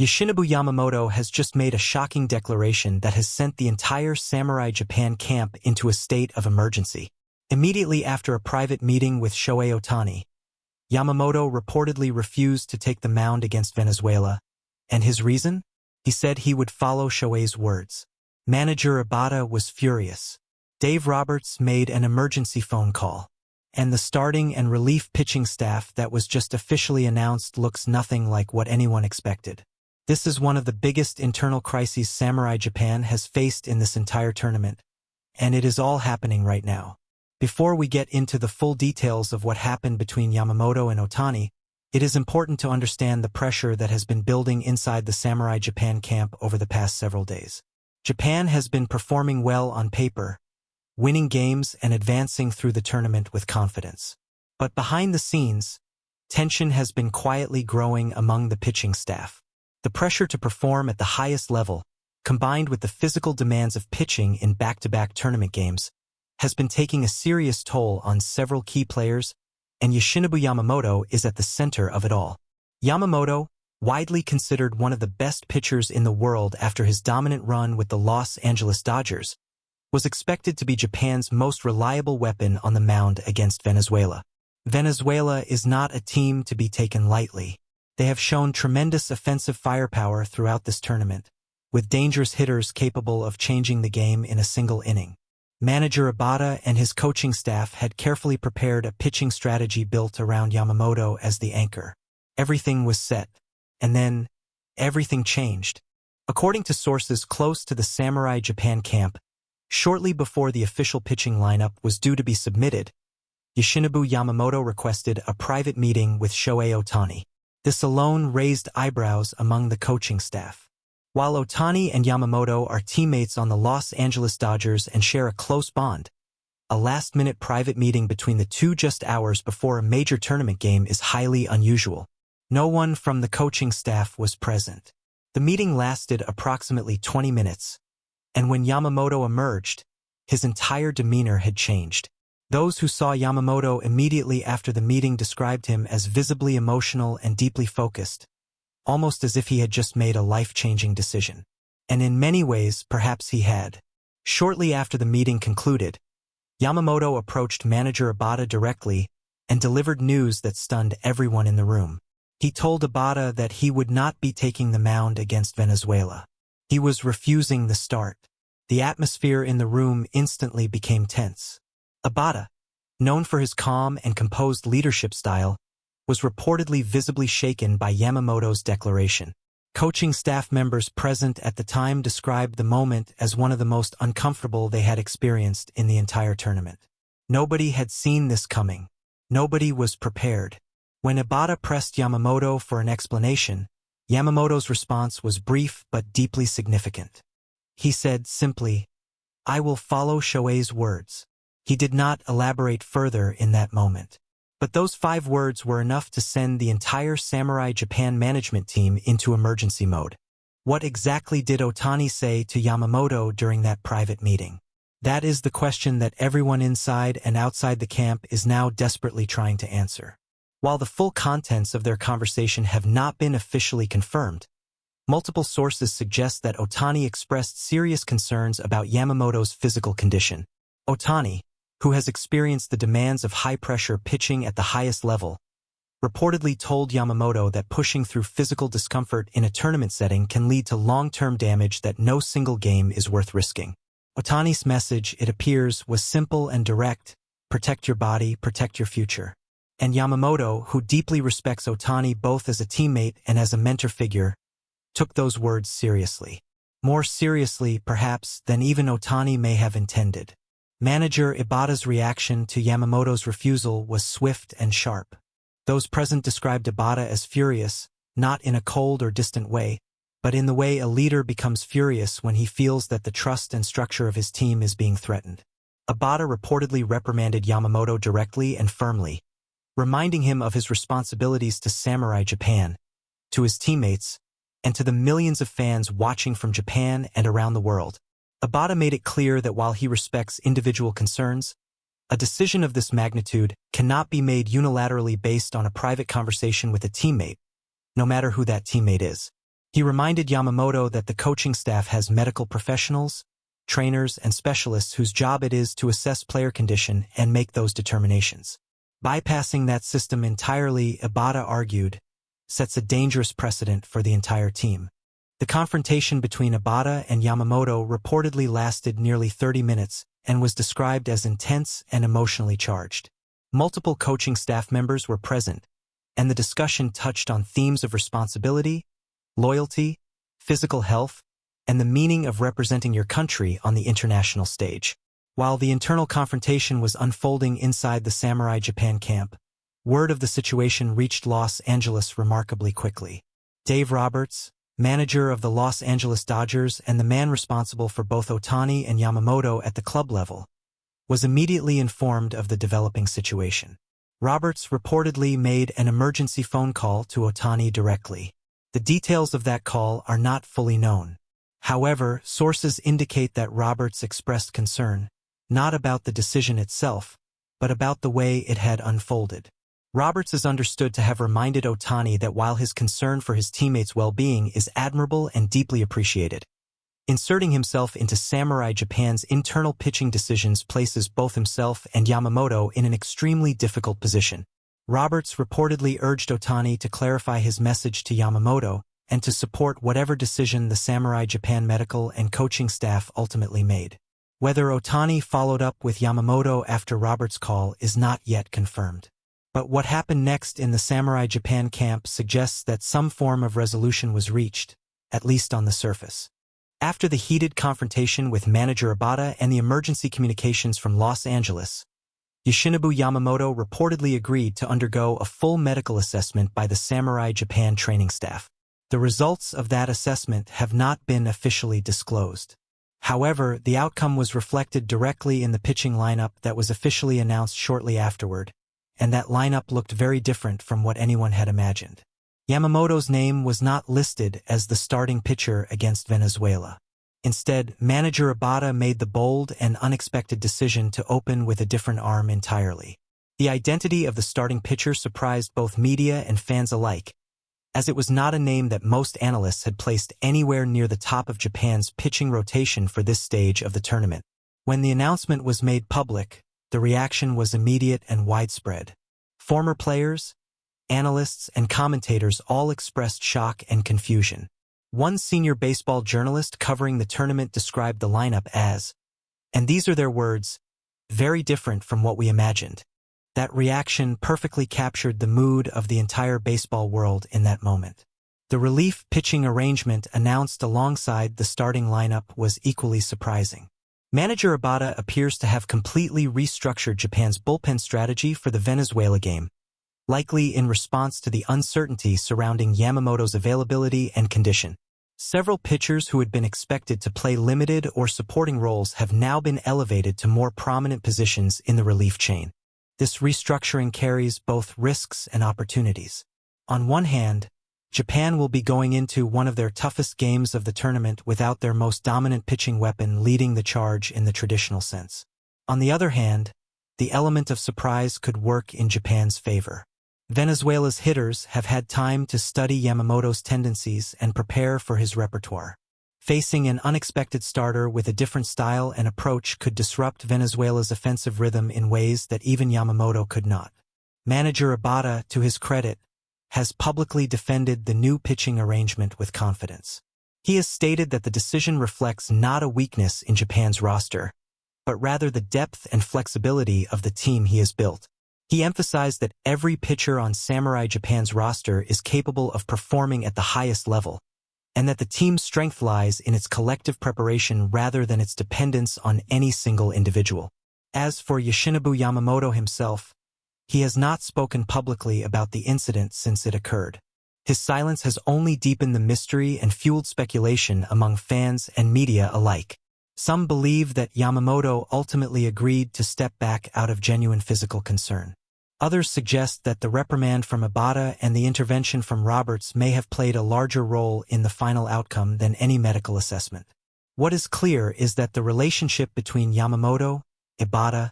Yoshinobu Yamamoto has just made a shocking declaration that has sent the entire Samurai Japan camp into a state of emergency. Immediately after a private meeting with Shohei Ohtani, Yamamoto reportedly refused to take the mound against Venezuela, and his reason? He said he would follow Shohei's words. Manager Ibata was furious. Dave Roberts made an emergency phone call, and the starting and relief pitching staff that was just officially announced looks nothing like what anyone expected. This is one of the biggest internal crises Samurai Japan has faced in this entire tournament, and it is all happening right now. Before we get into the full details of what happened between Yamamoto and Ohtani, it is important to understand the pressure that has been building inside the Samurai Japan camp over the past several days. Japan has been performing well on paper, winning games and advancing through the tournament with confidence. But behind the scenes, tension has been quietly growing among the pitching staff. The pressure to perform at the highest level, combined with the physical demands of pitching in back-to-back tournament games, has been taking a serious toll on several key players, and Yoshinobu Yamamoto is at the center of it all. Yamamoto, widely considered one of the best pitchers in the world after his dominant run with the Los Angeles Dodgers, was expected to be Japan's most reliable weapon on the mound against Venezuela. Venezuela is not a team to be taken lightly. They have shown tremendous offensive firepower throughout this tournament, with dangerous hitters capable of changing the game in a single inning. Manager Ibata and his coaching staff had carefully prepared a pitching strategy built around Yamamoto as the anchor. Everything was set, and then everything changed. According to sources close to the Samurai Japan camp, shortly before the official pitching lineup was due to be submitted, Yoshinobu Yamamoto requested a private meeting with Shohei Ohtani. This alone raised eyebrows among the coaching staff. While Ohtani and Yamamoto are teammates on the Los Angeles Dodgers and share a close bond, a last-minute private meeting between the two just hours before a major tournament game is highly unusual. No one from the coaching staff was present. The meeting lasted approximately 20 minutes, and when Yamamoto emerged, his entire demeanor had changed. Those who saw Yamamoto immediately after the meeting described him as visibly emotional and deeply focused, almost as if he had just made a life-changing decision. And in many ways, perhaps he had. Shortly after the meeting concluded, Yamamoto approached manager Ibata directly and delivered news that stunned everyone in the room. He told Ibata that he would not be taking the mound against Venezuela. He was refusing the start. The atmosphere in the room instantly became tense. Ibata, known for his calm and composed leadership style, was reportedly visibly shaken by Yamamoto's declaration. Coaching staff members present at the time described the moment as one of the most uncomfortable they had experienced in the entire tournament. Nobody had seen this coming. Nobody was prepared. When Ibata pressed Yamamoto for an explanation, Yamamoto's response was brief but deeply significant. He said simply, "I will follow Shohei's words." He did not elaborate further in that moment. But those 5 words were enough to send the entire Samurai Japan management team into emergency mode. What exactly did Ohtani say to Yamamoto during that private meeting? That is the question that everyone inside and outside the camp is now desperately trying to answer. While the full contents of their conversation have not been officially confirmed, multiple sources suggest that Ohtani expressed serious concerns about Yamamoto's physical condition. Ohtani, who has experienced the demands of high-pressure pitching at the highest level, reportedly told Yamamoto that pushing through physical discomfort in a tournament setting can lead to long-term damage that no single game is worth risking. Ohtani's message, it appears, was simple and direct: protect your body, protect your future. And Yamamoto, who deeply respects Ohtani both as a teammate and as a mentor figure, took those words seriously. More seriously, perhaps, than even Ohtani may have intended. Manager Ibata's reaction to Yamamoto's refusal was swift and sharp. Those present described Ibata as furious, not in a cold or distant way, but in the way a leader becomes furious when he feels that the trust and structure of his team is being threatened. Ibata reportedly reprimanded Yamamoto directly and firmly, reminding him of his responsibilities to Samurai Japan, to his teammates, and to the millions of fans watching from Japan and around the world. Ibata made it clear that while he respects individual concerns, a decision of this magnitude cannot be made unilaterally based on a private conversation with a teammate, no matter who that teammate is. He reminded Yamamoto that the coaching staff has medical professionals, trainers, and specialists whose job it is to assess player condition and make those determinations. Bypassing that system entirely, Ibata argued, sets a dangerous precedent for the entire team. The confrontation between Ibata and Yamamoto reportedly lasted nearly 30 minutes and was described as intense and emotionally charged. Multiple coaching staff members were present, and the discussion touched on themes of responsibility, loyalty, physical health, and the meaning of representing your country on the international stage. While the internal confrontation was unfolding inside the Samurai Japan camp, word of the situation reached Los Angeles remarkably quickly. Dave Roberts, manager of the Los Angeles Dodgers and the man responsible for both Ohtani and Yamamoto at the club level, was immediately informed of the developing situation. Roberts reportedly made an emergency phone call to Ohtani directly. The details of that call are not fully known. However, sources indicate that Roberts expressed concern, not about the decision itself, but about the way it had unfolded. Roberts is understood to have reminded Ohtani that while his concern for his teammates' well-being is admirable and deeply appreciated, inserting himself into Samurai Japan's internal pitching decisions places both himself and Yamamoto in an extremely difficult position. Roberts reportedly urged Ohtani to clarify his message to Yamamoto and to support whatever decision the Samurai Japan medical and coaching staff ultimately made. Whether Ohtani followed up with Yamamoto after Roberts' call is not yet confirmed. But what happened next in the Samurai Japan camp suggests that some form of resolution was reached, at least on the surface. After the heated confrontation with manager Ibata and the emergency communications from Los Angeles, Yoshinobu Yamamoto reportedly agreed to undergo a full medical assessment by the Samurai Japan training staff. The results of that assessment have not been officially disclosed. However, the outcome was reflected directly in the pitching lineup that was officially announced shortly afterward, and that lineup looked very different from what anyone had imagined. Yamamoto's name was not listed as the starting pitcher against Venezuela. Instead, manager Ibata made the bold and unexpected decision to open with a different arm entirely. The identity of the starting pitcher surprised both media and fans alike, as it was not a name that most analysts had placed anywhere near the top of Japan's pitching rotation for this stage of the tournament. When the announcement was made public, the reaction was immediate and widespread. Former players, analysts, and commentators all expressed shock and confusion. One senior baseball journalist covering the tournament described the lineup as, and these are their words, very different from what we imagined. That reaction perfectly captured the mood of the entire baseball world in that moment. The relief pitching arrangement announced alongside the starting lineup was equally surprising. Manager Ibata appears to have completely restructured Japan's bullpen strategy for the Venezuela game, likely in response to the uncertainty surrounding Yamamoto's availability and condition. Several pitchers who had been expected to play limited or supporting roles have now been elevated to more prominent positions in the relief chain. This restructuring carries both risks and opportunities. On one hand, Japan will be going into one of their toughest games of the tournament without their most dominant pitching weapon leading the charge in the traditional sense. On the other hand, the element of surprise could work in Japan's favor. Venezuela's hitters have had time to study Yamamoto's tendencies and prepare for his repertoire. Facing an unexpected starter with a different style and approach could disrupt Venezuela's offensive rhythm in ways that even Yamamoto could not. Manager Ibata, to his credit, has publicly defended the new pitching arrangement with confidence. He has stated that the decision reflects not a weakness in Japan's roster, but rather the depth and flexibility of the team he has built. He emphasized that every pitcher on Samurai Japan's roster is capable of performing at the highest level, and that the team's strength lies in its collective preparation rather than its dependence on any single individual. As for Yoshinobu Yamamoto himself, he has not spoken publicly about the incident since it occurred. His silence has only deepened the mystery and fueled speculation among fans and media alike. Some believe that Yamamoto ultimately agreed to step back out of genuine physical concern. Others suggest that the reprimand from Ibata and the intervention from Roberts may have played a larger role in the final outcome than any medical assessment. What is clear is that the relationship between Yamamoto, Ibata,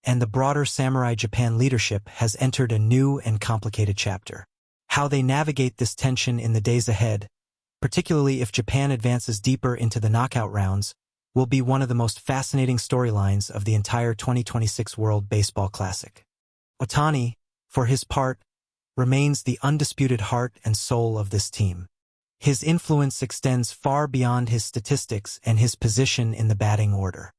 and the broader Samurai Japan leadership has entered a new and complicated chapter. How they navigate this tension in the days ahead particularly if Japan advances deeper into the knockout rounds, will be one of the most fascinating storylines of the entire 2026 World Baseball Classic. Ohtani, for his part, remains the undisputed heart and soul of this team. His influence extends far beyond his statistics and his position in the batting order.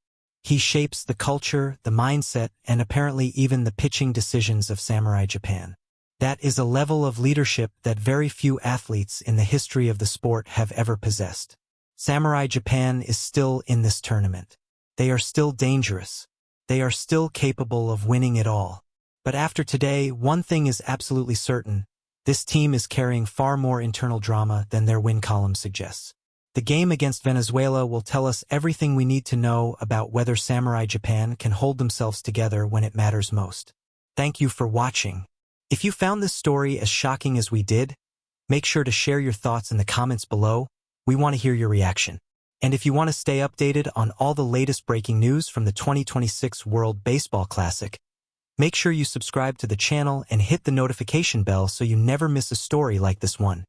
He shapes the culture, the mindset, and apparently even the pitching decisions of Samurai Japan. That is a level of leadership that very few athletes in the history of the sport have ever possessed. Samurai Japan is still in this tournament. They are still dangerous. They are still capable of winning it all. But after today, one thing is absolutely certain. This team is carrying far more internal drama than their win column suggests. The game against Venezuela will tell us everything we need to know about whether Samurai Japan can hold themselves together when it matters most. Thank you for watching. If you found this story as shocking as we did, make sure to share your thoughts in the comments below. We want to hear your reaction. And if you want to stay updated on all the latest breaking news from the 2026 World Baseball Classic, make sure you subscribe to the channel and hit the notification bell so you never miss a story like this one.